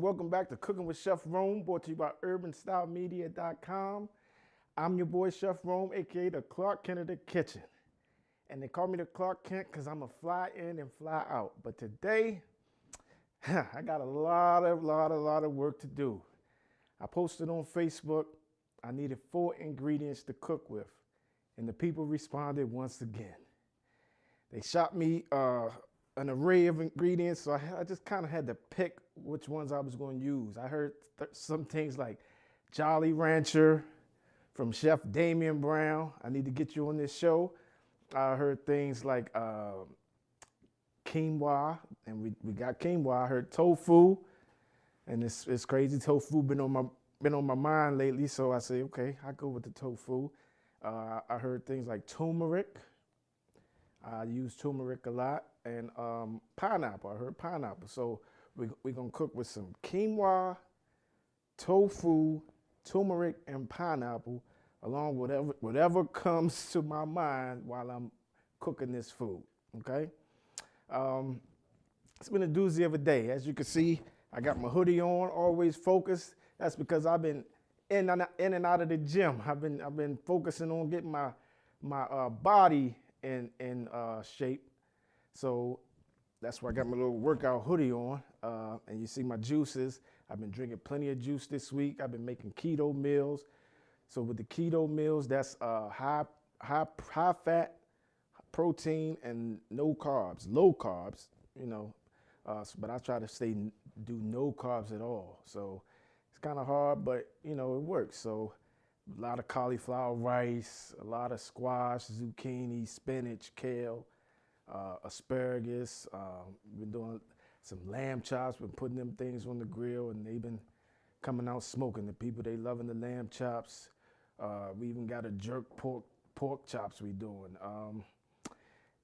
welcome back to Cooking with Chef ROM, brought to you by urbanstylemedia.com. I'm your boy Chef ROM, aka the Clark Kent of the kitchen. And they call me the Clark Kent because I'm a fly in and fly out. But today, I got a lot of work to do. I posted on Facebook, I needed 4 ingredients to cook with. And the people responded once again. They shot me an array of ingredients, so I just kind of had to pick which ones I was going to use. I heard some things like Jolly Rancher from Chef Damian Brown. I need to get you on this show. I heard things like quinoa, and we got quinoa. I heard tofu, and it's crazy. Tofu been on my mind lately, so I say, okay, I go with the tofu. I heard things like turmeric. I use turmeric a lot, and pineapple. I heard pineapple. So we're gonna cook with some quinoa, tofu, turmeric, and pineapple, along with whatever comes to my mind while I'm cooking this food. Okay. It's been a doozy of a day. As you can see, I got my hoodie on, always focused. That's because I've been in and out of the gym. I've been focusing on getting my body in shape. So that's why I got my little workout hoodie on. And you see my juices. I've been drinking plenty of juice this week. I've been making keto meals. So with the keto meals, that's high fat, protein, and no carbs, low carbs, you know. But I try to do no carbs at all. So it's kind of hard, but you know, it works. So a lot of cauliflower rice, a lot of squash, zucchini, spinach, kale, asparagus. Been doing some lamb chops, been putting them things on the grill, and they've been coming out smoking. The people, they loving the lamb chops. We even got a jerk pork chops we doing.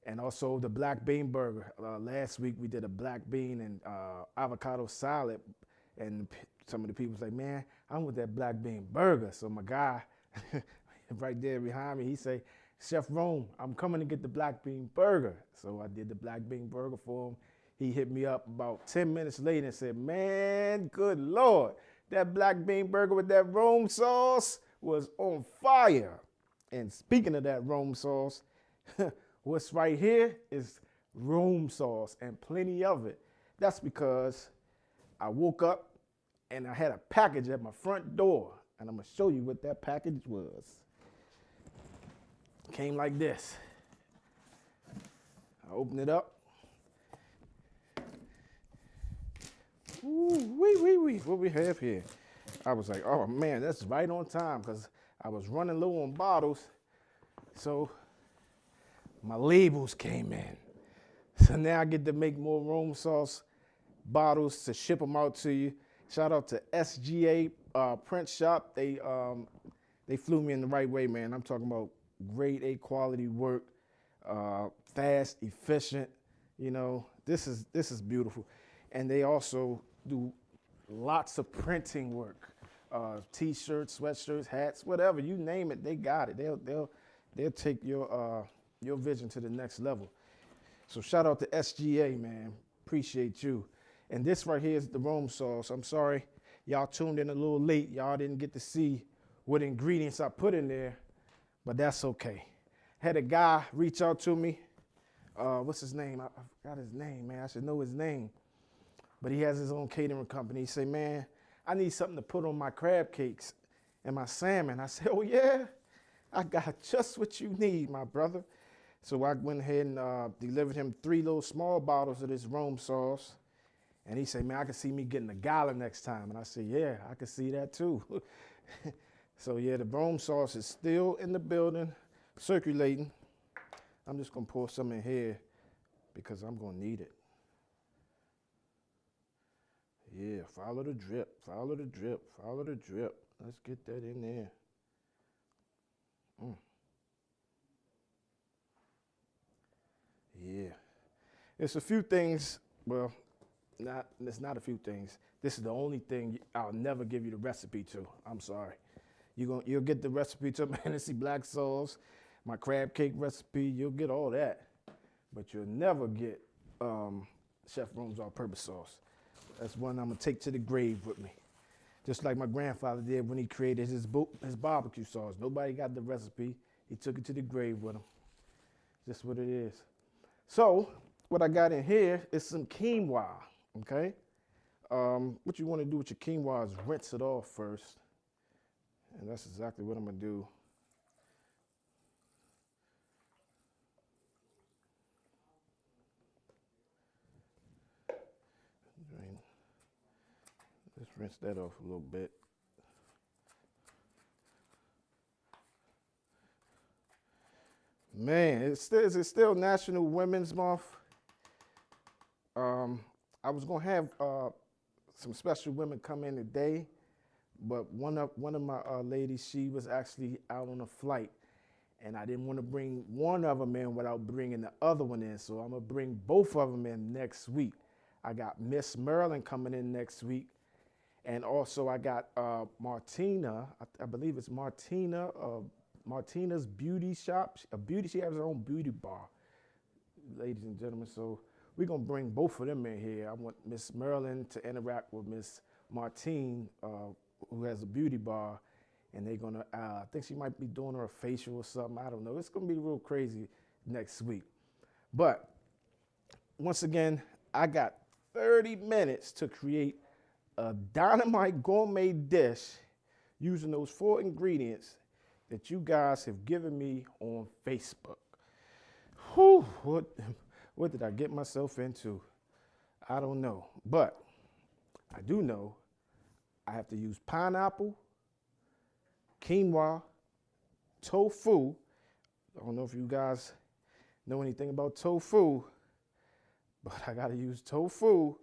And also the black bean burger. Last week we did a black bean and avocado salad, and some of the people say, man, I want that black bean burger. So my guy right there behind me, he say, Chef ROM, I'm coming to get the black bean burger. So I did the black bean burger for him. He hit me up about 10 minutes later and said, man, good Lord, that black bean burger with that ROM sauce was on fire. And speaking of that ROM sauce, what's right here is ROM sauce, and plenty of it. That's because I woke up and I had a package at my front door, and I'm gonna show you what that package was. Came like this. I opened it up. Ooh, wee. What we have here? I was like, oh man, that's right on time, because I was running low on bottles. So my labels came in. So now I get to make more ROM sauce bottles to ship them out to you. Shout out to SGA Print Shop. They flew me in the right way, man. I'm talking about grade A quality work, fast, efficient. You know, this is beautiful. And they also do lots of printing work. T-shirts, sweatshirts, hats, whatever, you name it, they got it. They'll take your vision to the next level. So shout out to SGA, man. Appreciate you. And this right here is the ROM sauce. I'm sorry, y'all tuned in a little late. Y'all didn't get to see what ingredients I put in there, but that's okay. Had a guy reach out to me. What's his name? I forgot his name, man. I should know his name. But he has his own catering company. He said, man, I need something to put on my crab cakes and my salmon. I said, oh yeah? I got just what you need, my brother. So I went ahead and delivered him 3 little small bottles of this ROM sauce. And he said, man, I can see me getting a gallon next time. And I said, yeah, I can see that too. So yeah, the ROM sauce is still in the building, circulating. I'm just gonna pour some in here because I'm gonna need it. Yeah, follow the drip, follow the drip, follow the drip. Let's get that in there. Yeah, it's a few things, well, it's not a few things. This is the only thing I'll never give you the recipe to. I'm sorry. You'll get the recipe to Fantasy Black Sauce, my crab cake recipe, you'll get all that. But you'll never get Chef ROM's all-purpose sauce. That's one I'm gonna take to the grave with me. Just like my grandfather did when he created his barbecue sauce. Nobody got the recipe. He took it to the grave with him. Just what it is. So what I got in here is some quinoa, okay? What you want to do with your quinoa is rinse it off first. And that's exactly what I'm gonna do. Just rinse that off a little bit. Man, it's still National Women's Month. I was gonna have some special women come in today, but one of my ladies, she was actually out on a flight, and I didn't want to bring one of them in without bringing the other one in. So I'm gonna bring both of them in next week. I got Miss Marilyn coming in next week. And also I got Martina, I believe it's Martina, Martina's Beauty Shop. She has her own beauty bar, ladies and gentlemen. So we're gonna bring both of them in here. I want Miss Marilyn to interact with Miss Martine, who has a beauty bar. And they're gonna, I think she might be doing her a facial or something, I don't know. It's gonna be real crazy next week. But once again, I got 30 minutes to create a dynamite gourmet dish using those 4 ingredients that you guys have given me on Facebook. Whew, what did I get myself into? I don't know, but I do know I have to use pineapple, quinoa, tofu. I don't know if you guys know anything about tofu, but I gotta use tofu.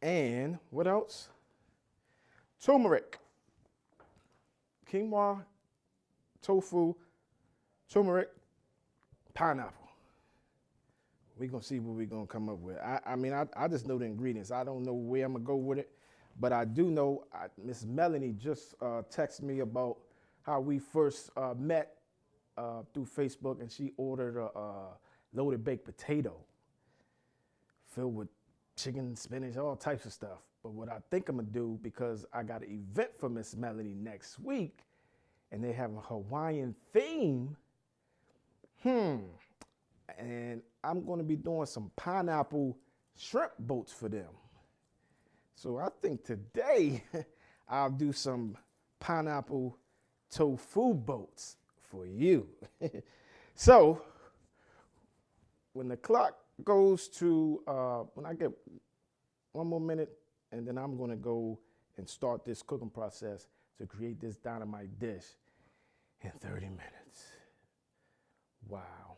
And what else? Turmeric. Quinoa, tofu, turmeric, pineapple. We're going to see what we're going to come up with. I just know the ingredients. I don't know where I'm going to go with it. But I do know Miss Melanie just texted me about how we first met through Facebook, and she ordered a loaded baked potato filled with chicken, spinach, all types of stuff. But what I think I'm gonna do, because I got an event for Miss Melanie next week, and they have a Hawaiian theme, and I'm gonna be doing some pineapple shrimp boats for them. So I think today I'll do some pineapple tofu boats for you. So when the clock goes to, when I get one more minute, and then I'm gonna go and start this cooking process to create this dynamite dish in 30 minutes. Wow.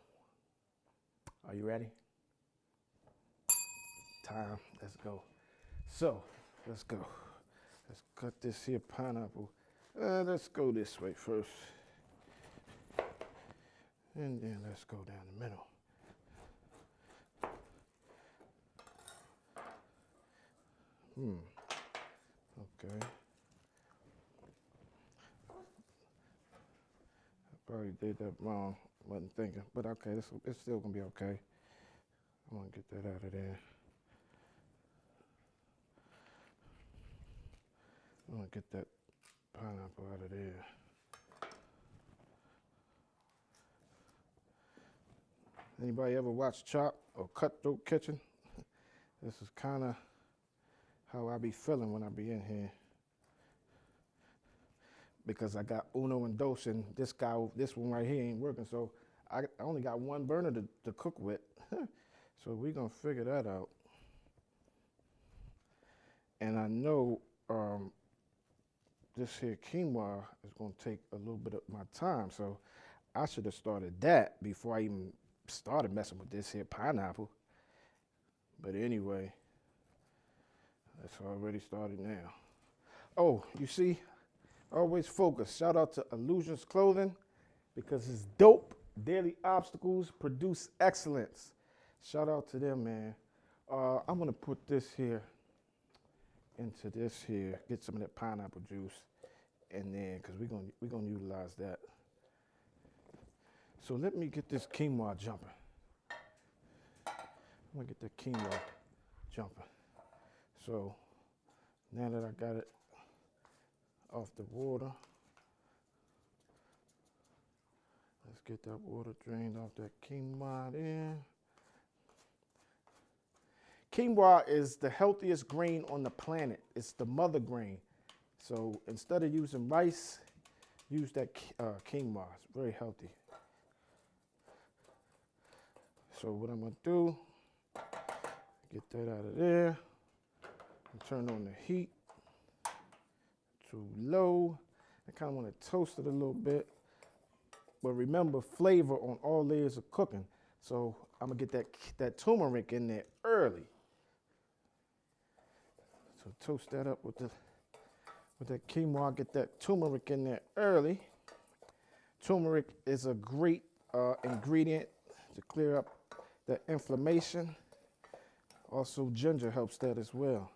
Are you ready? Time, let's go. So, let's go. Let's cut this here pineapple. Let's go this way first. And then let's go down the middle. Okay. I probably did that wrong. Wasn't thinking, but okay, it's still gonna be okay. I'm gonna get that out of there. I'm gonna get that pineapple out of there. Anybody ever watch Chop or Cutthroat Kitchen? This is kind of how I be feeling when I be in here. Because I got uno and dos, and this one right here ain't working, so I only got one burner to cook with. So we're gonna figure that out. And I know this here quinoa is gonna take a little bit of my time, so I should have started that before I even started messing with this here pineapple. But anyway, that's already started now. Oh, you see, always focus. Shout out to Illusions Clothing, because it's dope. Daily obstacles produce excellence. Shout out to them, man. I'm gonna put this here into this here, get some of that pineapple juice, and then, because we're gonna utilize that. So let me get this quinoa jumping. I'm gonna get the quinoa jumping. So now that I got it off the water, let's get that water drained off that quinoa there. Quinoa is the healthiest grain on the planet. It's the mother grain. So instead of using rice, use that quinoa. It's very healthy. So what I'm gonna do, get that out of there, and turn on the heat to low. I kind of want to toast it a little bit. But remember, flavor on all layers of cooking. So I'm gonna get that turmeric in there early. So toast that up with that quinoa. Get that turmeric in there early. Turmeric is a great ingredient to clear up that inflammation. Also, ginger helps that as well.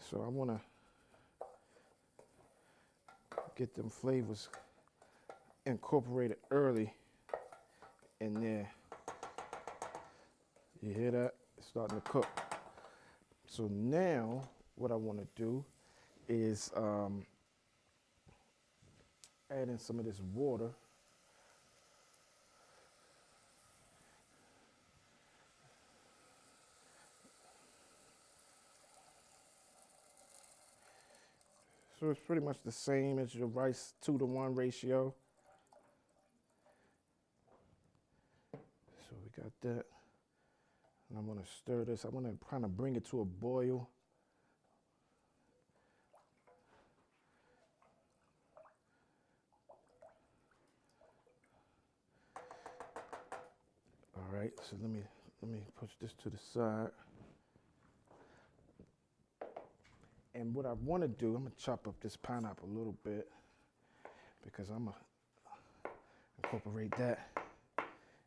So I want to get them flavors incorporated early in there. You hear that? It's starting to cook. So now what I want to do is add in some of this water. So it's pretty much the same as your rice 2-to-1 ratio. So we got that. And I'm gonna stir this. I'm gonna kind of bring it to a boil. All right, so let me push this to the side. And what I want to do, I'm gonna chop up this pineapple a little bit because I'm gonna incorporate that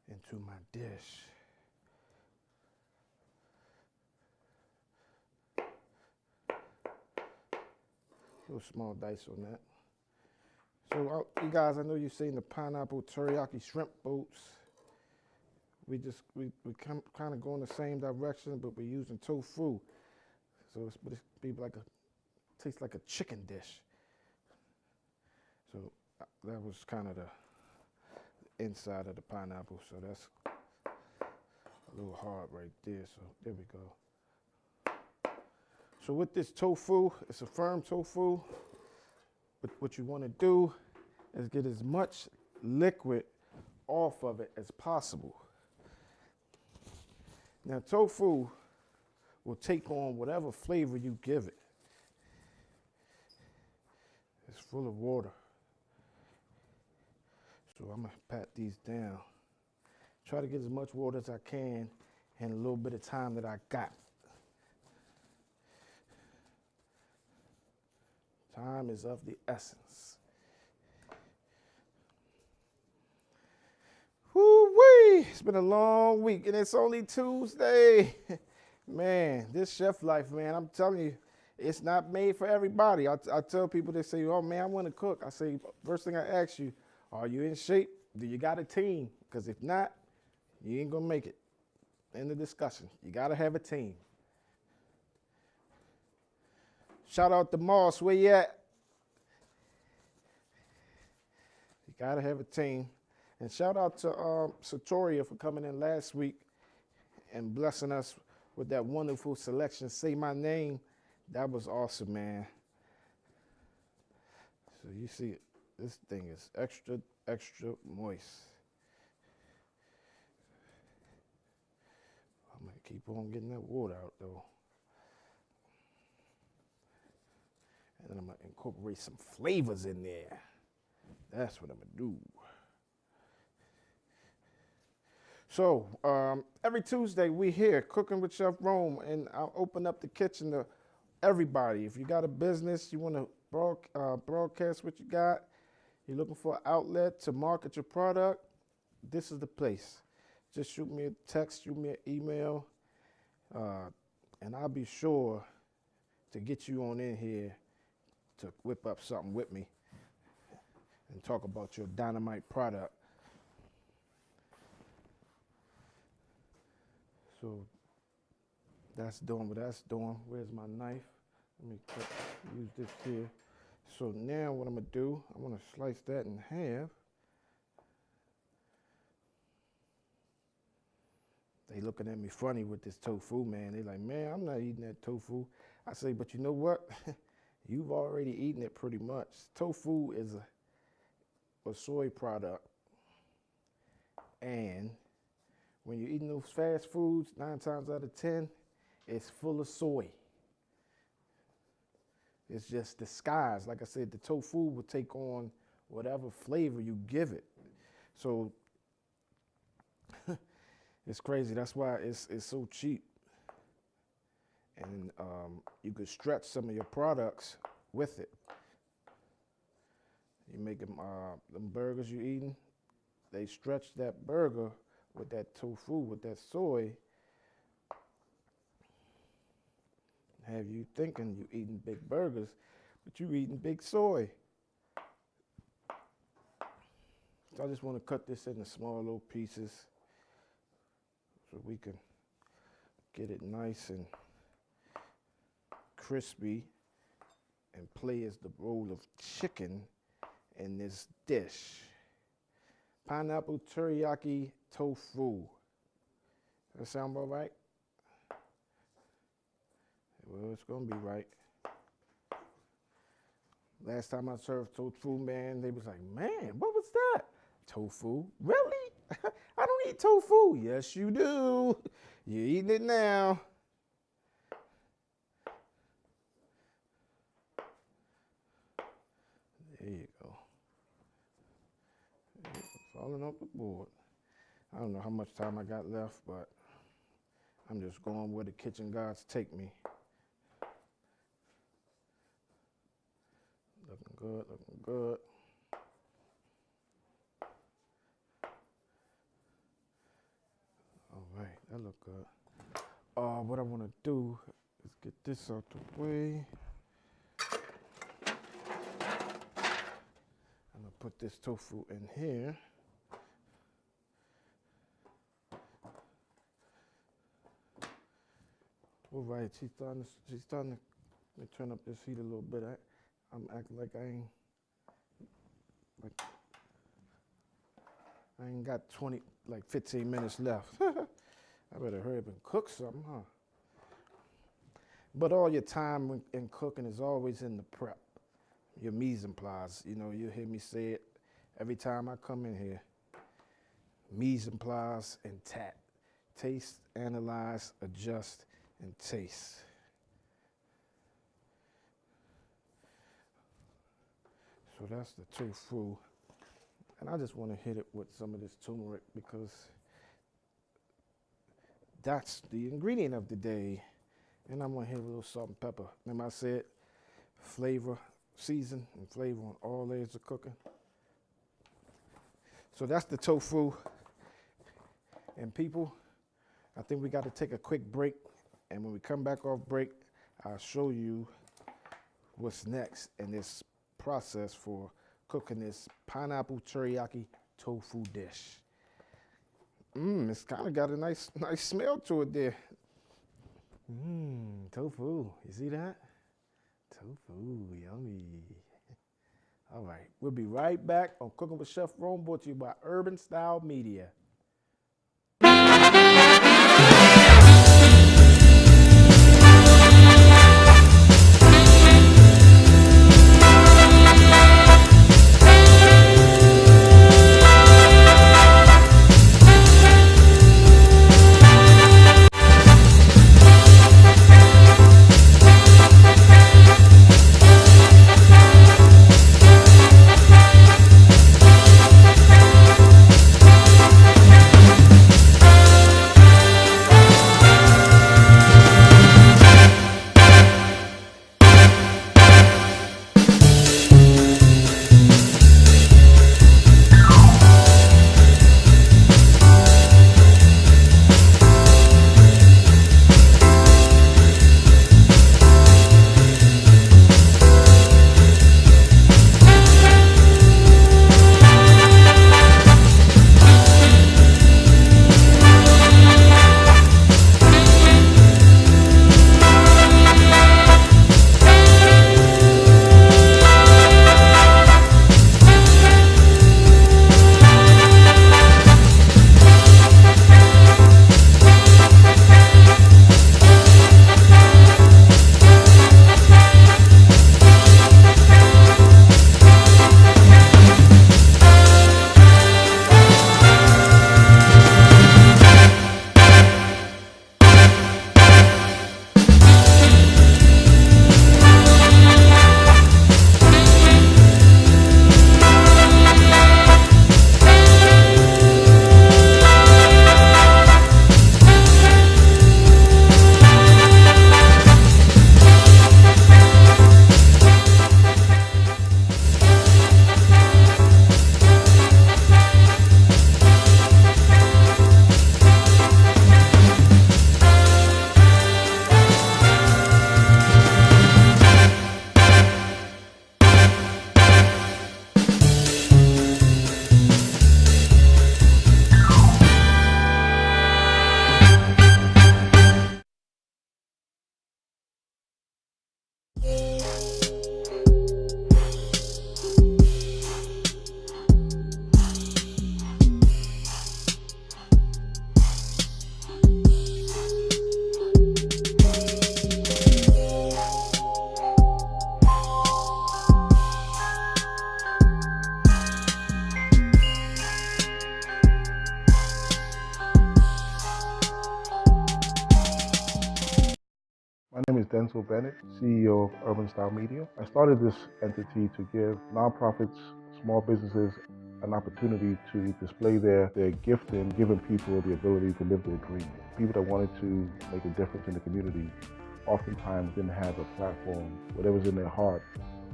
into my dish. Little small dice on that. So you guys, I know you've seen the pineapple teriyaki shrimp boats. We kind of go in the same direction, but we're using tofu. So it's tastes like a chicken dish. So that was kind of the inside of the pineapple. So that's a little hard right there. So there we go. So with this tofu, it's a firm tofu. But what you want to do is get as much liquid off of it as possible. Now tofu will take on whatever flavor you give it. It's full of water. So I'm gonna pat these down. Try to get as much water as I can in a little bit of time that I got. Time is of the essence. Woo-wee! It's been a long week and it's only Tuesday. Man, this chef life, man, I'm telling you, it's not made for everybody. I tell people, they say, oh man, I want to cook. I say, first thing I ask you, are you in shape? Do you got a team? Because if not, you ain't going to make it. End of discussion. You got to have a team. Shout out to Moss, where you at? You got to have a team. And shout out to Satoria for coming in last week and blessing us with that wonderful selection. Say My Name. That was awesome, man. So you see, this thing is extra, extra moist. I'm going to keep on getting that water out, though. And then I'm going to incorporate some flavors in there. That's what I'm going to do. So every Tuesday we here cooking with Chef ROM, and I'll open up the kitchen to everybody. If you got a business, you want to broadcast what you got, you're looking for an outlet to market your product, this is the place. Just shoot me a text, shoot me an email, and I'll be sure to get you on in here to whip up something with me and talk about your dynamite product. So That's doing what that's doing. Where's my knife? Let me use this here. So now what I'm gonna do, I'm gonna slice that in half. They looking at me funny with this tofu, man. They like, man, I'm not eating that tofu. I say, but you know what? You've already eaten it pretty much. Tofu is a soy product. And when you're eating those fast foods, 9 times out of 10, it's full of soy. It's just disguised. Like I said, the tofu will take on whatever flavor you give it. So it's crazy. That's why it's so cheap. And you could stretch some of your products with it. You make them burgers you're eating, they stretch that burger with that tofu, with that soy, have you thinking you eating big burgers, but you eating big soy. So I just want to cut this into small little pieces so we can get it nice and crispy and play as the role of chicken in this dish. Pineapple teriyaki tofu. That sound about right? Well, it's gonna be right. Last time I served tofu, man, they was like, man, what was that? Tofu? Really? I don't eat tofu. Yes, you do. You're eating it now. There you go. Falling off the board. I don't know how much time I got left, but I'm just going where the kitchen gods take me. Looking good, looking good. All right, that look good. What I want to do is get this out the way. I'm gonna put this tofu in here. All right, she's starting to, let me turn up this heat a little bit. I'm acting like I ain't got 15 minutes left. I better hurry up and cook something, huh? But all your time in cooking is always in the prep, your mise en place. You know, you hear me say it every time I come in here. Mise en place and tat. Taste, analyze, adjust, and taste. So that's the tofu. And I just want to hit it with some of this turmeric because that's the ingredient of the day. And I'm going to hit a little salt and pepper. Remember I said flavor, season, and flavor on all layers of cooking. So that's the tofu. And people, I think we got to take a quick break. And when we come back off break, I'll show you what's next in this process for cooking this pineapple teriyaki tofu dish. It's kind of got a nice smell to it there. Tofu, you see that? Tofu, yummy. All right, we'll be right back on Cooking with Chef ROM, brought to you by Urban Style Media. is Denzel Bennett, CEO of Urban Style Media. I started this entity to give nonprofits, small businesses, an opportunity to display their gift in giving people the ability to live their dream. People that wanted to make a difference in the community oftentimes didn't have a platform, whatever's in their heart,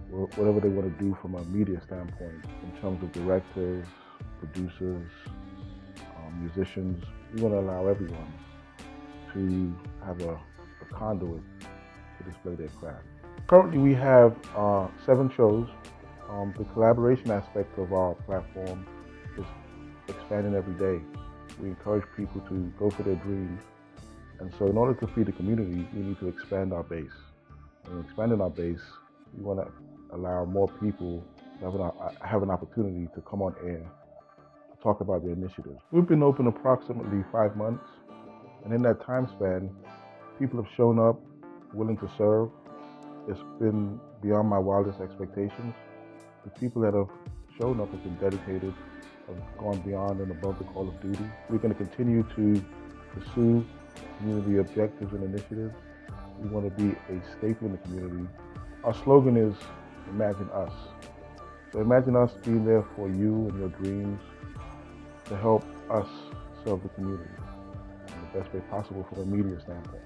whatever they want to do from a media standpoint, in terms of directors, producers, musicians. We want to allow everyone to have a conduit to display their craft. Currently we have 7 shows. The collaboration aspect of our platform is expanding every day. We encourage people to go for their dreams. And so in order to feed the community, we need to expand our base. And expanding our base, we want to allow more people to have an opportunity to come on air to talk about their initiatives. We've been open approximately 5 months. And in that time span, people have shown up willing to serve. It's been beyond my wildest expectations. The people that have shown up have been dedicated, have gone beyond and above the call of duty. We're going to continue to pursue community objectives and initiatives. We want to be a staple in the community. Our slogan is, Imagine Us. So imagine us being there for you and your dreams to help us serve the community in the best way possible from a media standpoint.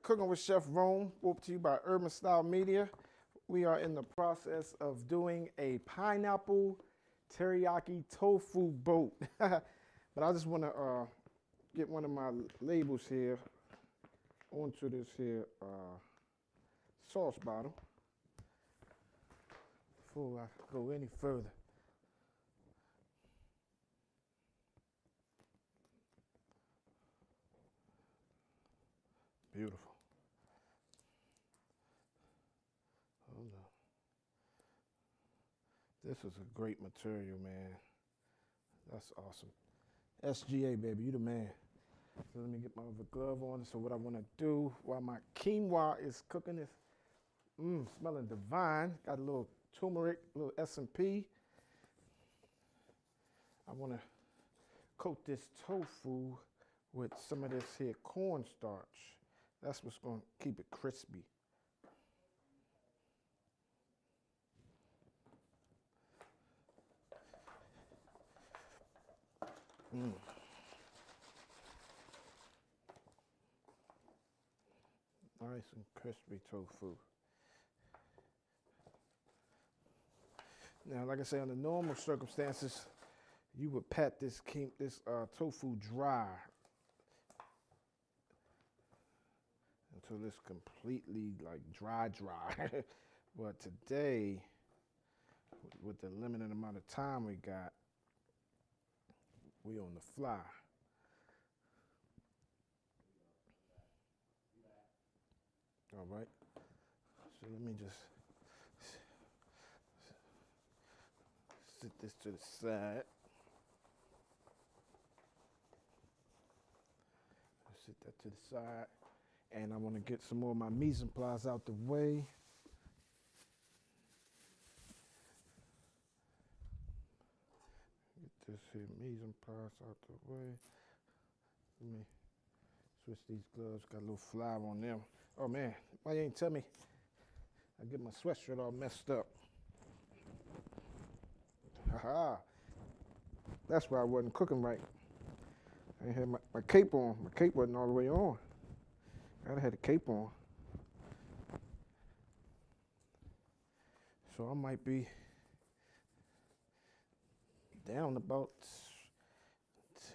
Cooking with Chef ROM, brought to you by Urban Style Media. We are in the process of doing a pineapple teriyaki tofu boat. But I just want to get one of my labels here onto this here sauce bottle before I go any further. Beautiful. Hold on. This is a great material, man. That's awesome. SGA, baby, you the man. So let me get my other glove on. So what I want to do while my quinoa is cooking is smelling divine. Got a little turmeric, a little S&P. I want to coat this tofu with some of this here cornstarch. That's what's going to keep it crispy. Nice and crispy tofu. Now, like I say, under normal circumstances, you would pat this tofu dry until it's completely like dry. But today, with the limited amount of time we got, we on the fly. All right. So let me just sit this to the side. Sit that to the side. And I want to get some more of my mise en place out the way. Get this here mise en place out the way. Let me switch these gloves. Got a little flour on them. Oh man, why you ain't tell me? I get my sweatshirt all messed up. Haha. That's why I wasn't cooking right. I had my cape on. My cape wasn't all the way on. I had a cape on. So I might be down about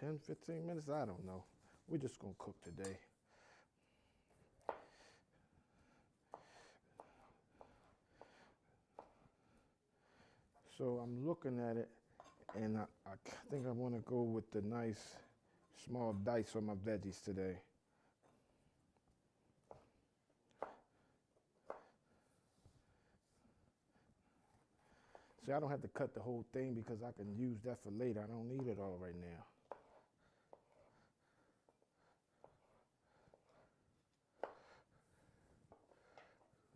10, 15 minutes. I don't know. We're just going to cook today. So I'm looking at it, and I think I want to go with the nice small dice on my veggies today. See, I don't have to cut the whole thing because I can use that for later. I don't need it all right now.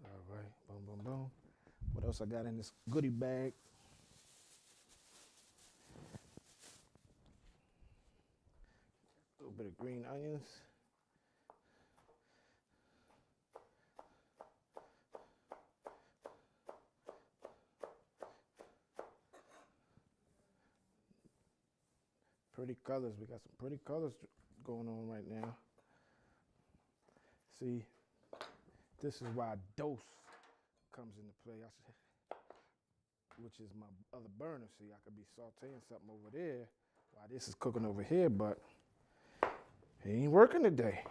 All right, boom, boom, boom. What else I got in this goodie bag? A little bit of green onions. Pretty colors. We got some pretty colors going on right now. See, this is why dose comes into play. Which is my other burner. See, I could be sauteing something over there while this is cooking over here, but it ain't working today.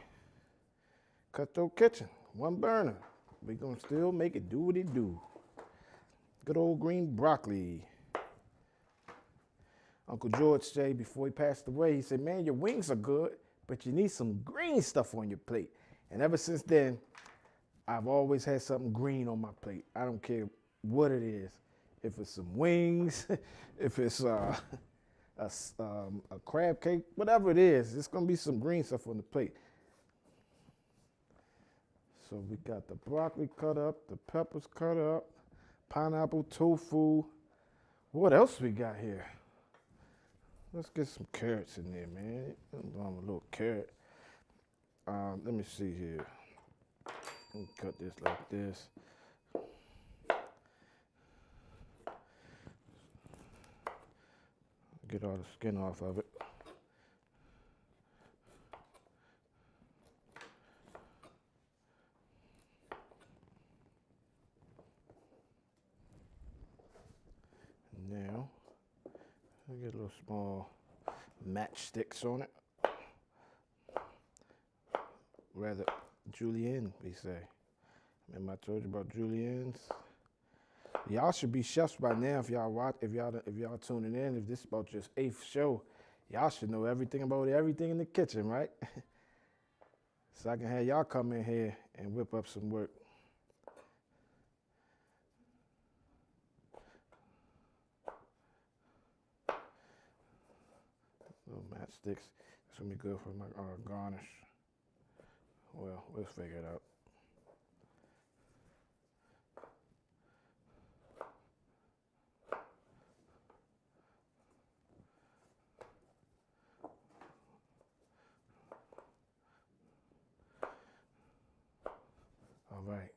Cutthroat Kitchen, one burner. We gonna still make it do what it do. Good old green broccoli. Uncle George said before he passed away, he said, man, your wings are good, but you need some green stuff on your plate. And ever since then, I've always had something green on my plate. I don't care what it is. If it's some wings, if it's a crab cake, whatever it is, it's gonna be some green stuff on the plate. So we got the broccoli cut up, the peppers cut up, pineapple, tofu. What else we got here? Let's get some carrots in there, man. I'm a little carrot. Let me see here. Let me cut this like this. Get all the skin off of it. Now, I get a little small matchsticks on it. Rather, julienne, we say. Remember I told you about juliennes? Y'all should be chefs by now if y'all watch, if y'all tuning in. If this is about your 8th show, y'all should know everything about everything in the kitchen, right? So I can have y'all come in here and whip up some work. Little matchsticks. This will be good for my garnish. Well, we'll figure it out. All right.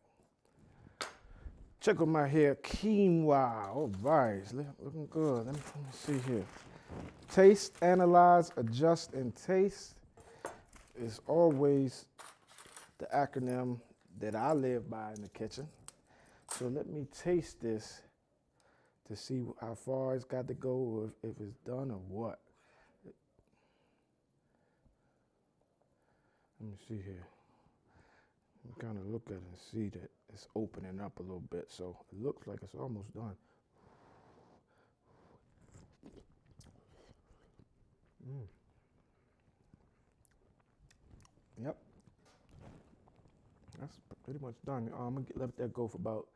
Check out my hair, quinoa. All right, it's looking good. Let me see here. Taste, analyze, adjust, and taste is always the acronym that I live by in the kitchen. So let me taste this to see how far it's got to go, or if it's done or what. Let me see here. Kind of look at it and see that it's opening up a little bit, so it looks like it's almost done. Yep, that's pretty much done. I'm gonna let that go for about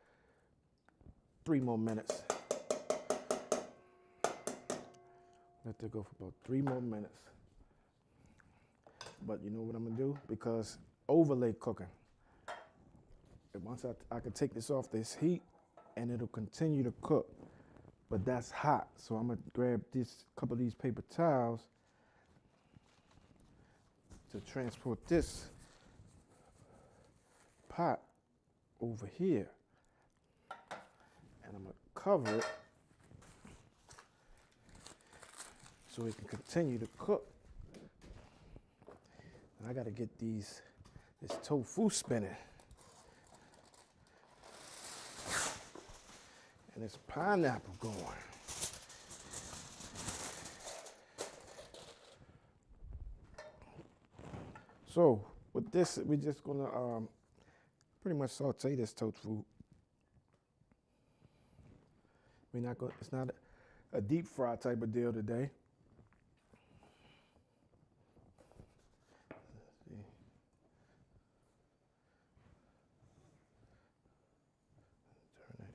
3 more minutes. Let that go for about 3 more minutes. But you know what I'm gonna do? Because overlay cooking. Once I can take this off this heat and it'll continue to cook, but that's hot. So I'm gonna grab this couple of these paper towels to transport this pot over here. And I'm gonna cover it so it can continue to cook. And I gotta get this tofu spinning. And this pineapple going. So with this, we're just gonna pretty much saute this tofu. We're not gonna, it's not a deep fry type of deal today.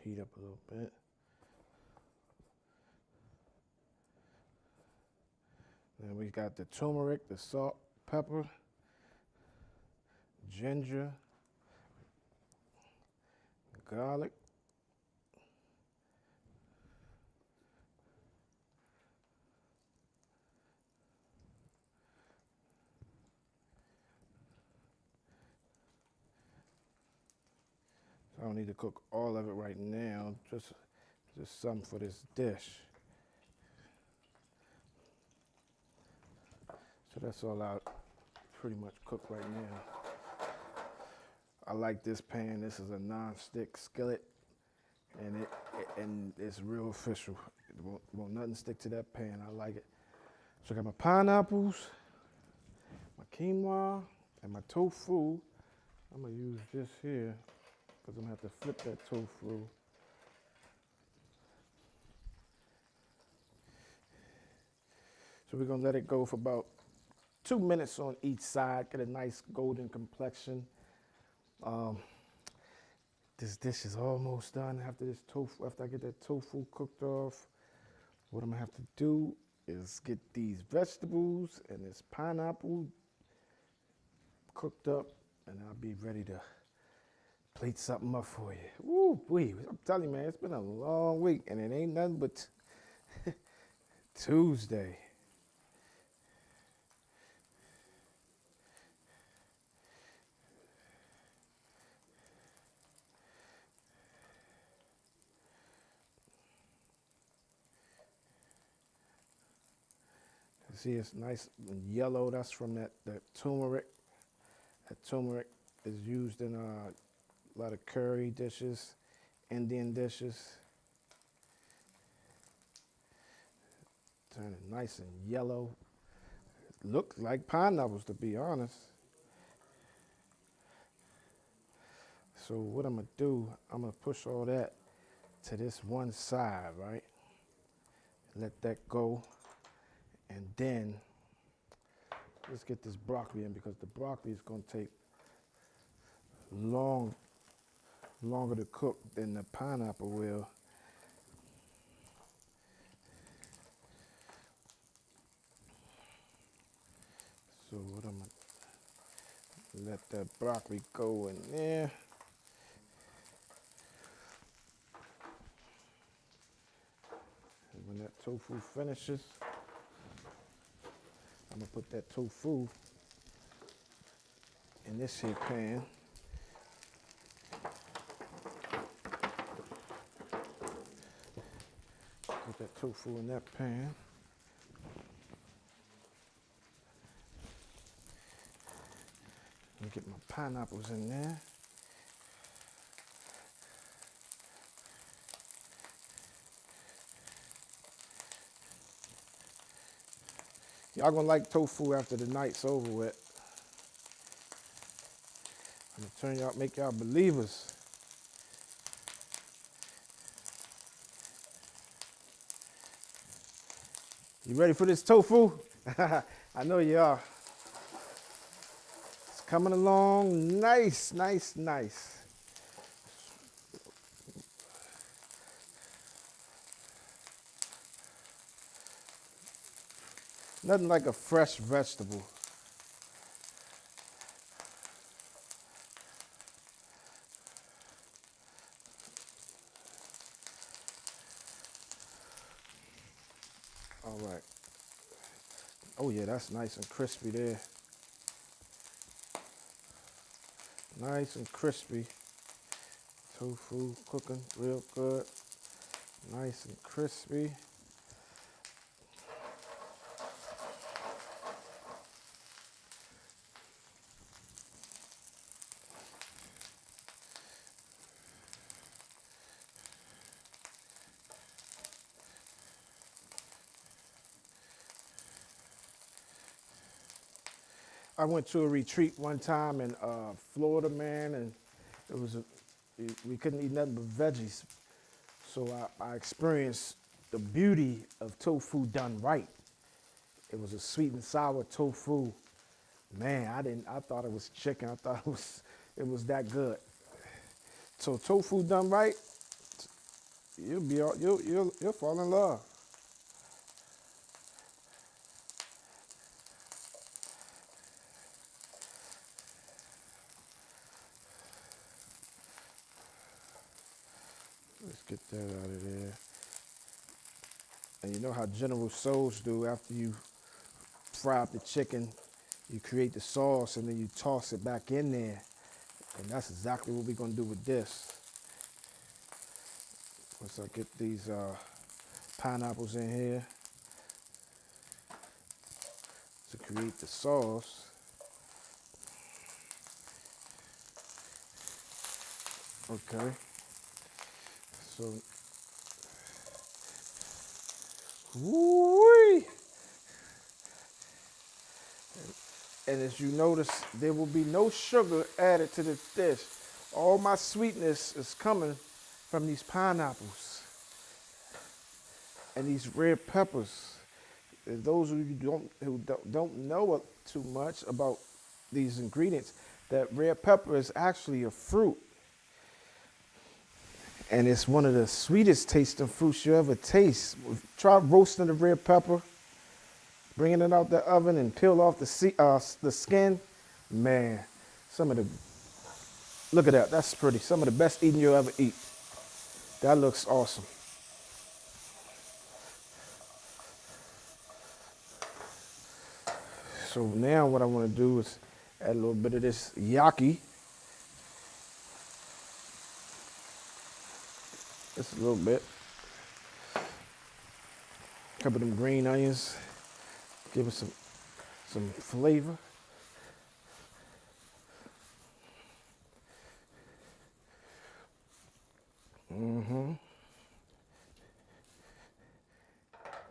Heat up a little bit. Then we got the turmeric, the salt, pepper, ginger, garlic, I don't need to cook all of it right now, just some for this dish. So that's all I pretty much cook right now. I like this pan. This is a non-stick skillet, and it's real official. It won't nothing stick to that pan. I like it. So I got my pineapples, my quinoa, and my tofu. I'm gonna use this here because I'm gonna have to flip that tofu. So we're gonna let it go for about 2 minutes on each side, get a nice golden complexion. This dish is almost done. After I get that tofu cooked off, what I'm gonna have to do is get these vegetables and this pineapple cooked up, and I'll be ready to plate something up for you. Woo, boy, I'm telling you, man, it's been a long week, and it ain't nothing but Tuesday. See, it's nice and yellow. That's from that turmeric. That turmeric is used in a lot of curry dishes, Indian dishes. Turn it nice and yellow. It looks like pineapples, to be honest. So what I'm gonna do, I'm gonna push all that to this one side, right? Let that go. And then let's get this broccoli in, because the broccoli is going to take longer to cook than the pineapple will. So what I'm going to let that broccoli go in there. And when that tofu finishes, I'm gonna put that tofu in this here pan. Put that tofu in that pan. And get my pineapples in there. Y'all gonna like tofu after the night's over with. I'm gonna make y'all believers. You ready for this tofu? I know you are. It's coming along nice, nice, nice. Nothing like a fresh vegetable. All right. Oh yeah, that's nice and crispy there. Nice and crispy. Tofu cooking real good. Nice and crispy. I went to a retreat one time in Florida, man, and we couldn't eat nothing but veggies. So I experienced the beauty of tofu done right. It was a sweet and sour tofu. Man, I thought it was chicken. I thought it was that good. So tofu done right, you'll fall in love. Let's get that out of there. And you know how General Tso's do, after you fry up the chicken, you create the sauce and then you toss it back in there. And that's exactly what we're gonna do with this. Once I get these pineapples in here, create the sauce. Okay. So, woo-wee. And as you notice, there will be no sugar added to the dish. All my sweetness is coming from these pineapples and these red peppers. And those of you who don't know too much about these ingredients, that red pepper is actually a fruit. And it's one of the sweetest tasting fruits you ever taste. Try roasting the red pepper, bringing it out the oven and peel off the skin. Man, look at that, that's pretty. Some of the best eating you'll ever eat. That looks awesome. So now what I want to do is add a little bit of this yaki. Just a little bit. A couple of them green onions. Give it some flavor.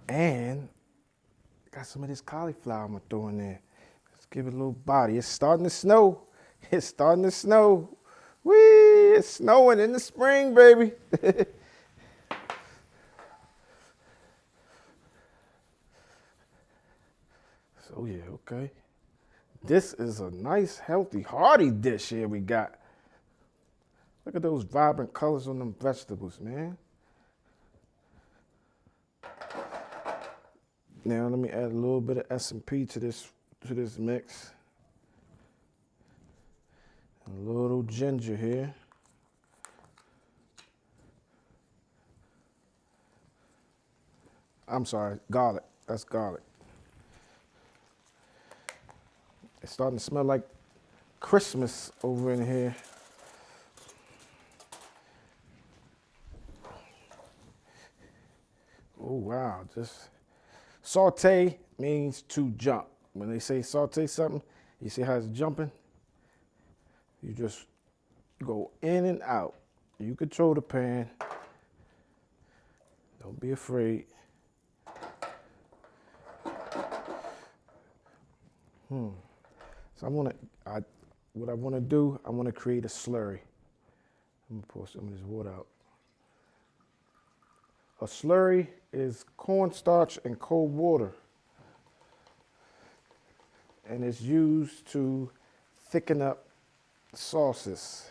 And got some of this cauliflower I'm gonna throw in there. Let's give it a little body. It's starting to snow. It's starting to snow. Whee! It's snowing in the spring, baby. So yeah, okay. This is a nice, healthy, hearty dish here we got. Look at those vibrant colors on them vegetables, man. Now let me add a little bit of S&P to this mix. A little ginger here. I'm sorry, garlic. That's garlic. It's starting to smell like Christmas over in here. Oh wow, just saute means to jump. When they say saute something, you see how it's jumping? You just go in and out. You control the pan. Don't be afraid. So what I want to do, I want to create a slurry. I'm gonna pour some of this water out. A slurry is cornstarch and cold water, and it's used to thicken up sauces.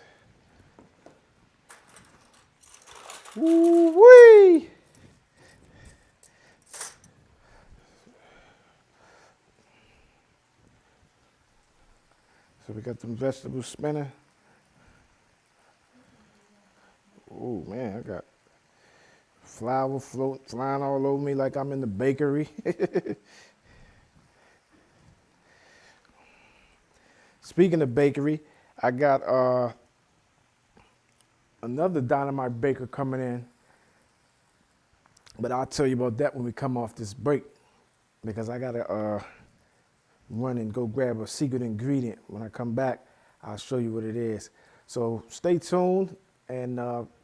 Woo-wee! So we got them vegetables spinning. Oh man, I got flour flying all over me like I'm in the bakery. Speaking of bakery, I got another dynamite baker coming in, but I'll tell you about that when we come off this break, because I gotta run and go grab a secret ingredient. When I come back, I'll show you what it is. So stay tuned and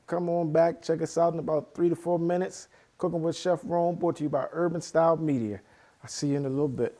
come on back. Check us out in about 3 to 4 minutes. Cooking with Chef ROM, brought to you by Urban Style Media. I'll see you in a little bit.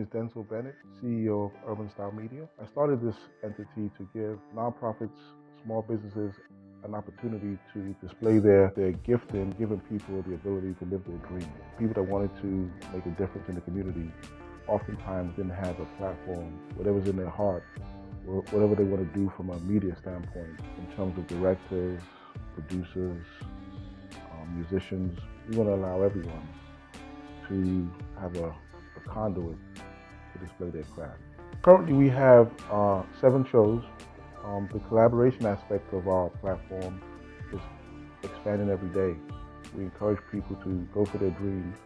is Denzel Bennett, CEO of Urban Style Media. I started this entity to give nonprofits, small businesses, an opportunity to display their gift in giving people the ability to live their dream. People that wanted to make a difference in the community oftentimes didn't have a platform, whatever's in their heart, whatever they want to do from a media standpoint in terms of directors, producers, musicians. We want to allow everyone to have a conduit to display their craft. Currently we have 7 shows. The collaboration aspect of our platform is expanding every day. We encourage people to go for their dreams.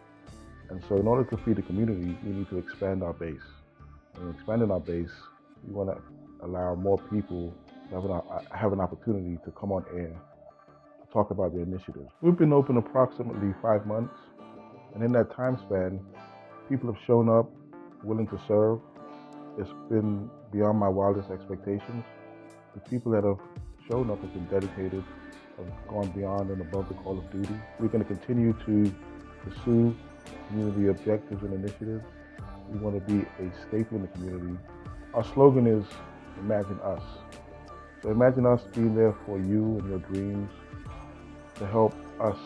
And so in order to feed the community, we need to expand our base. And expanding our base, we want to allow more people to have an opportunity to come on air to talk about their initiatives. We've been open approximately 5 months. And in that time span, people have shown up willing to serve. It's been beyond my wildest expectations. The people that have shown up have been dedicated, have gone beyond and above the call of duty. We're going to continue to pursue community objectives and initiatives. We want to be a staple in the community. Our slogan is, imagine us. So imagine us being there for you and your dreams to help us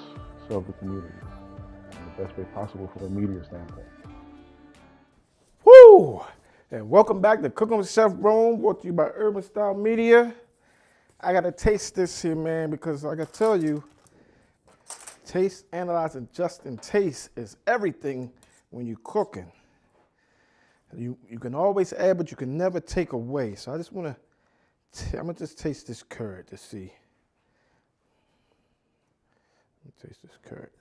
serve the community in the best way possible from a media standpoint. Woo! And welcome back to Cooking with Chef ROM, brought to you by Urban Style Media. I got to taste this here, man, because like I tell you, taste, analyze, and adjusting taste is everything when you're cooking. You can always add, but you can never take away. So I just want to, I'm going to just taste this curd to see. Let me taste this curd.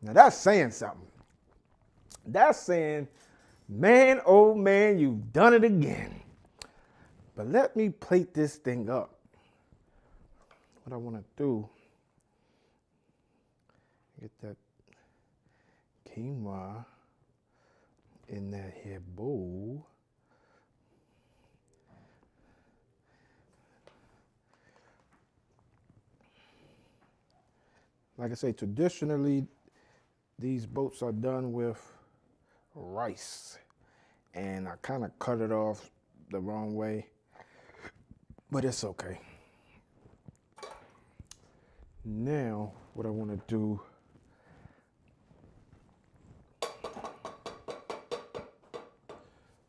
Now that's saying something. That's saying, man, oh man, you've done it again. But let me plate this thing up. What I want to do, get that quinoa in that here bowl. Like I say, traditionally, these boats are done with rice. And I kind of cut it off the wrong way, but it's okay. Now, what I want to do, I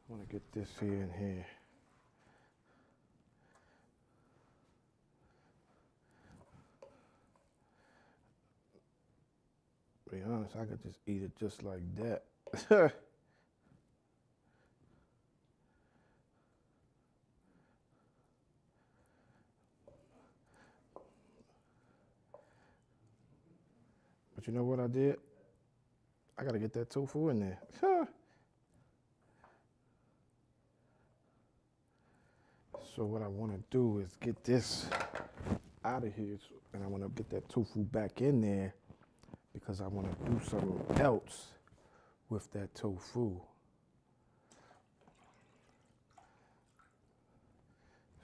want to get this here and here. To be honest, I could just eat it just like that. But you know what I did? I gotta get that tofu in there. So what I wanna do is get this out of here, and I wanna get that tofu back in there because I wanna do something else with that tofu.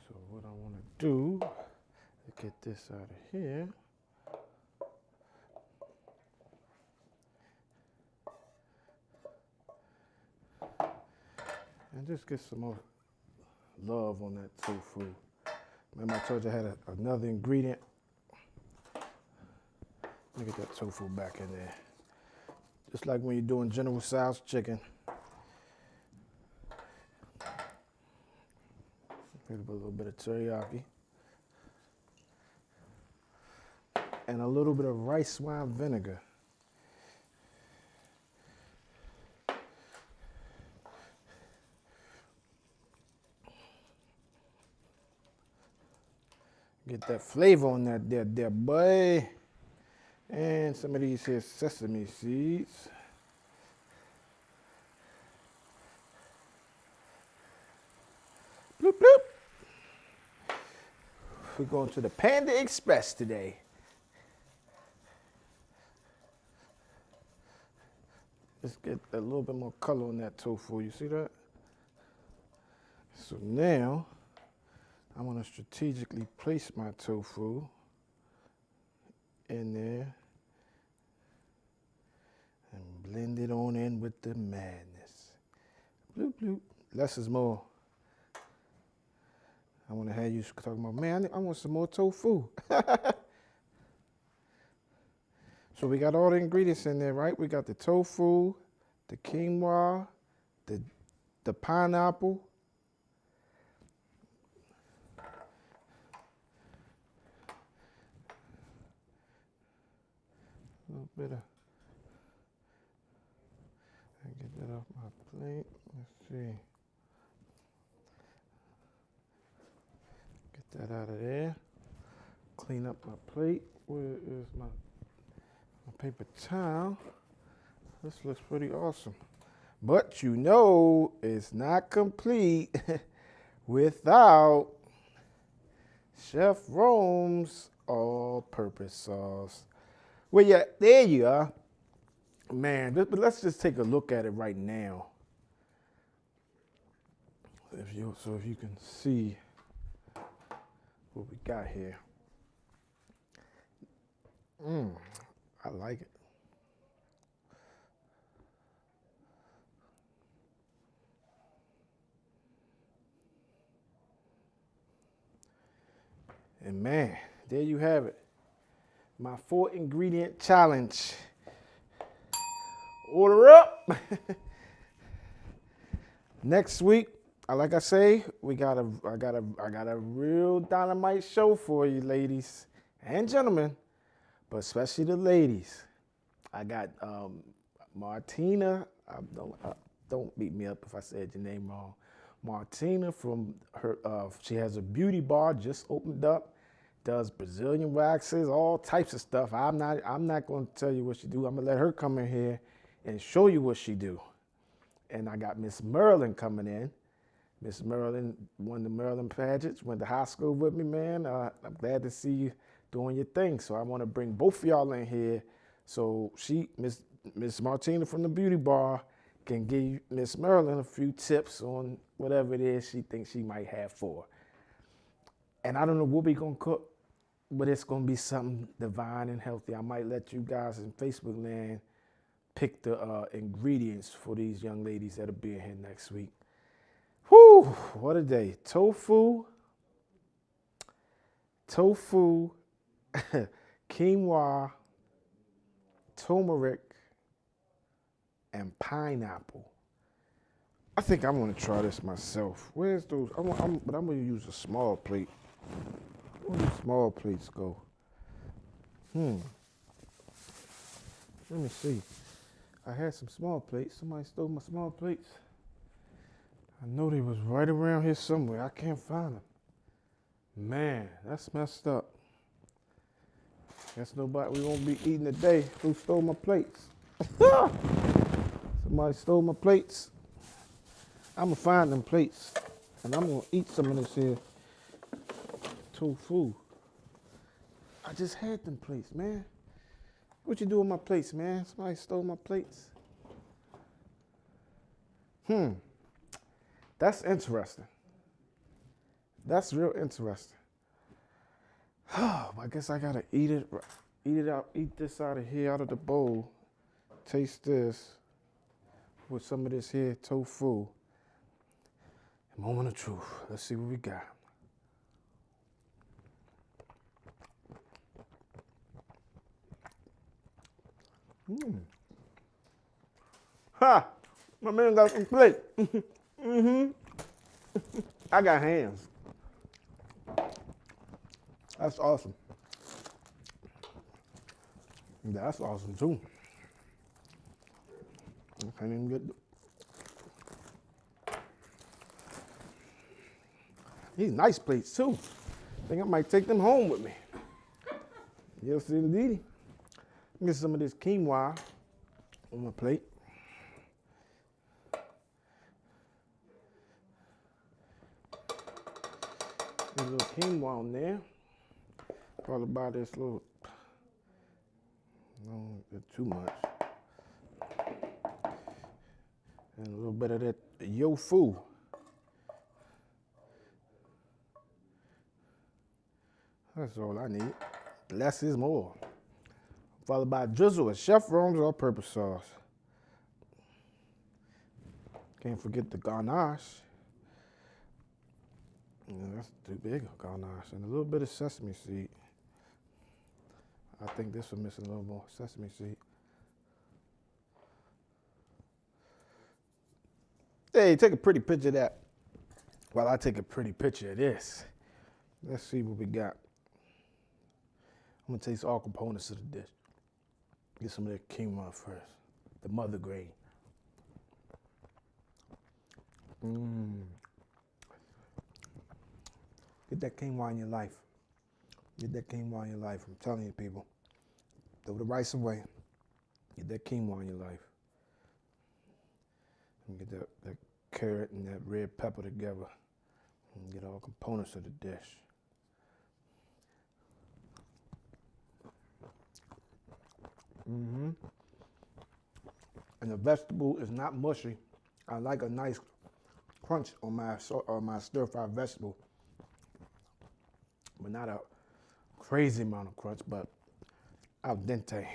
So what I wanna do is get this out of here. And just get some more love on that tofu. Remember I told you I had another ingredient? Let me get that tofu back in there. Just like when you're doing General Tso's chicken. A little bit of teriyaki. And a little bit of rice wine vinegar. Get that flavor on that there, boy. And some of these here sesame seeds. Bloop, bloop. We're going to the Panda Express today. Let's get a little bit more color on that tofu. You see that? So now, I want to strategically place my tofu in there and blend it on in with the madness. Bloop, bloop. Less is more. I want to have you talking about, man, I want some more tofu. So we got all the ingredients in there, right? We got the tofu, the quinoa, the pineapple. A little bit of, get that off my plate. Let's see. Get that out of there. Clean up my plate. Where is my paper towel? This looks pretty awesome. But you know it's not complete without Chef ROM's all-purpose sauce. Well, yeah, there you are. Man, but let's just take a look at it right now. So if you can see what we got here. I like it. And man, there you have it. My 4-ingredient challenge. Order up. Next week, like I say, I got a real dynamite show for you, ladies and gentlemen, but especially the ladies. I got Martina. Don't beat me up if I said your name wrong. Martina from her. She has a beauty bar just opened up. Does Brazilian waxes, all types of stuff. I'm not going to tell you what she do. I'm gonna let her come in here and show you what she do. And I got Miss Merlin coming in. Miss Merlin won the Merlin pageants, went to high school with me, man. I'm glad to see you doing your thing. So I want to bring both of y'all in here. So Miss Martina from the beauty bar can give Miss Merlin a few tips on whatever it is she thinks she might have for her. And I don't know what we gonna cook, but it's gonna be something divine and healthy. I might let you guys in Facebook land pick the ingredients for these young ladies that'll be in here next week. Whew, what a day. Tofu, quinoa, turmeric, and pineapple. I think I'm gonna try this myself. Where's those? But I'm gonna use a small plate. Where do small plates go? Let me see. I had some small plates. Somebody stole my small plates. I know they was right around here somewhere. I can't find them. Man, that's messed up. Guess nobody, we won't be eating today. Who stole my plates? Somebody stole my plates. I'm gonna find them plates and I'm gonna eat some of this here tofu. I just had them plates, man. What you do with my plates, man? Somebody stole my plates. That's interesting. That's real interesting. I guess I gotta eat it out, eat this out of here, out of the bowl. Taste this with some of this here tofu. Moment of truth. Let's see what we got. Ha! My man got some plate. I got hands. That's awesome. That's awesome too. I can't even get. These nice plates too. I think I might take them home with me. Yes, indeed. Get some of this quinoa on my plate. There's a little quinoa on there. Probably about this little, no, too much. And a little bit of that yo-fu. That's all I need. Less is more. followed by a drizzle of Chef ROM's all-purpose sauce. Can't forget the ganache. Yeah, that's too big a ganache. And a little bit of sesame seed. I think this one missing a little more sesame seed. Hey, take a pretty picture of that while I take a pretty picture of this. Let's see what we got. I'm gonna taste all components of the dish. Get some of that quinoa first, the mother grade. Get that quinoa in your life. Get that quinoa in your life. I'm telling you, people. Throw the rice away. Get that quinoa in your life. And get that carrot and that red pepper together. And get all components of the dish. And the vegetable is not mushy. I like a nice crunch on my stir-fried vegetable, but not a crazy amount of crunch, but al dente.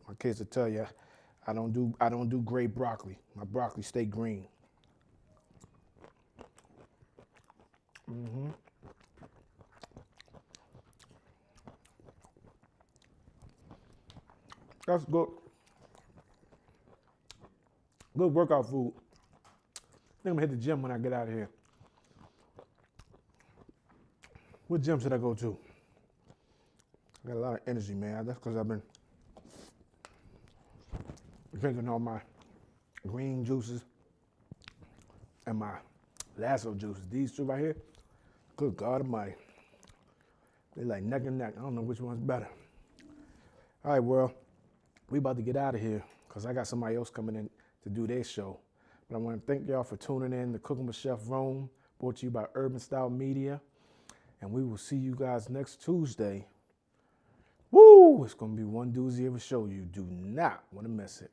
My kids will tell you, I don't do gray broccoli. My broccoli stay green. That's good. Good workout food. I think I'm gonna hit the gym when I get out of here. What gym should I go to? I got a lot of energy, man. That's because I've been drinking all my green juices and my lasso juices. These two right here, good God Almighty. They're like neck and neck. I don't know which one's better. All right, world. We about to get out of here because I got somebody else coming in to do their show. But I want to thank y'all for tuning in to Cooking with Chef ROM, brought to you by Urban Style Media. And we will see you guys next Tuesday. Woo! It's going to be one doozy of a show. You do not want to miss it.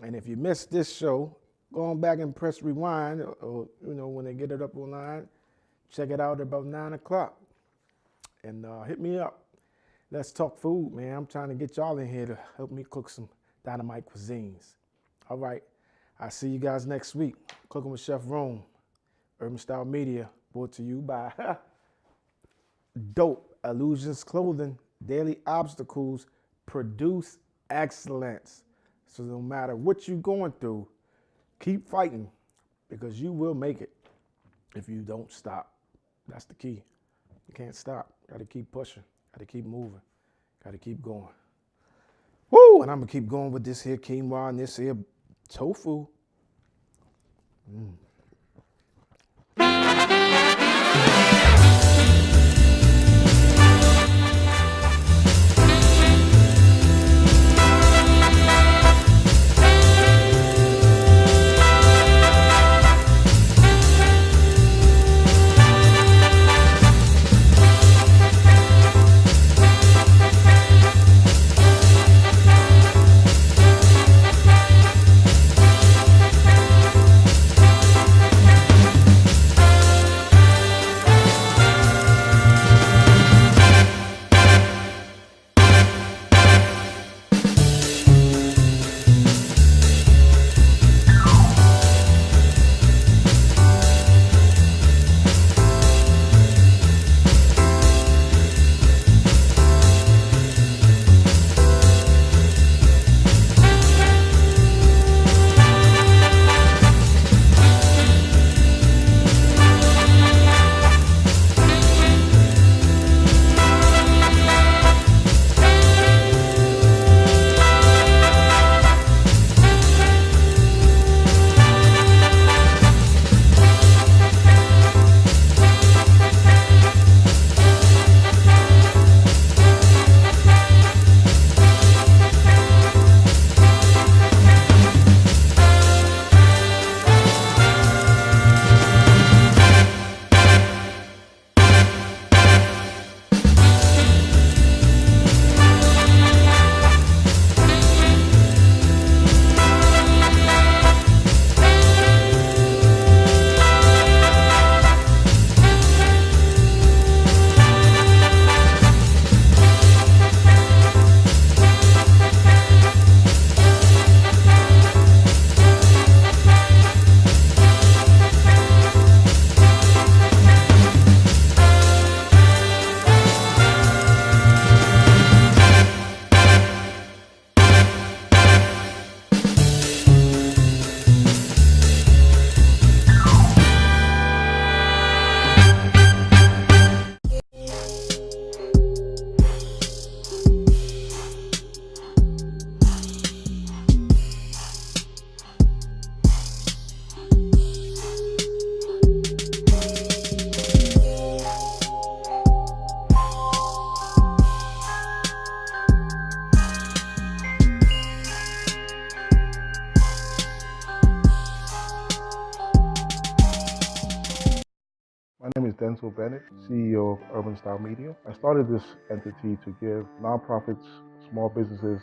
And if you missed this show, go on back and press rewind, or when they get it up online, check it out at about 9 o'clock. And hit me up. Let's talk food, man. I'm trying to get y'all in here to help me cook some dynamite cuisines. All right. I'll see you guys next week. Cooking with Chef ROM, Urban Style Media, brought to you by Dope Illusions Clothing. Daily obstacles produce excellence. So no matter what you're going through, keep fighting because you will make it if you don't stop. That's the key. You can't stop. Got to keep pushing. Got to keep moving. Got to keep going. Woo! And I'm going to keep going with this here quinoa and this here tofu. My name is Denzel Bennett, CEO of Urban Style Media. I started this entity to give nonprofits, small businesses,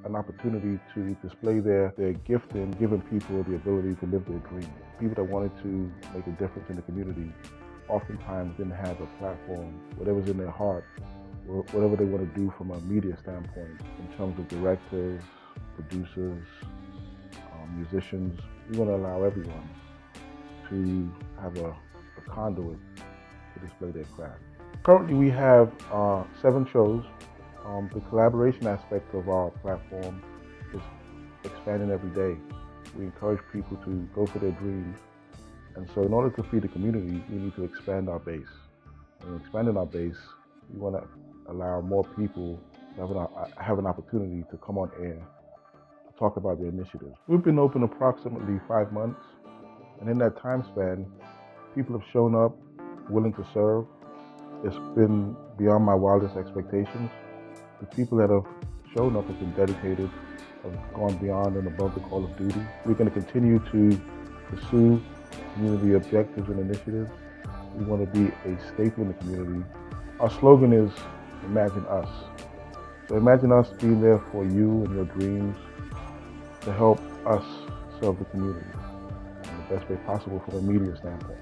an opportunity to display their gift in giving people the ability to live their dreams. People that wanted to make a difference in the community oftentimes didn't have a platform, whatever's in their heart, whatever they want to do from a media standpoint in terms of directors, producers, musicians. We want to allow everyone to have a conduit to display their craft. Currently we have 7 shows. The collaboration aspect of our platform is expanding every day. We encourage people to go for their dreams. And so in order to feed the community, we need to expand our base. And expanding our base, we want to allow more people to have an opportunity to come on air to talk about their initiatives. We've been open approximately 5 months. And in that time span, people have shown up willing to serve. It's been beyond my wildest expectations. The people that have shown up have been dedicated, have gone beyond and above the call of duty. We're going to continue to pursue community objectives and initiatives. We want to be a staple in the community. Our slogan is, imagine us. So imagine us being there for you and your dreams to help us serve the community in the best way possible from a media standpoint.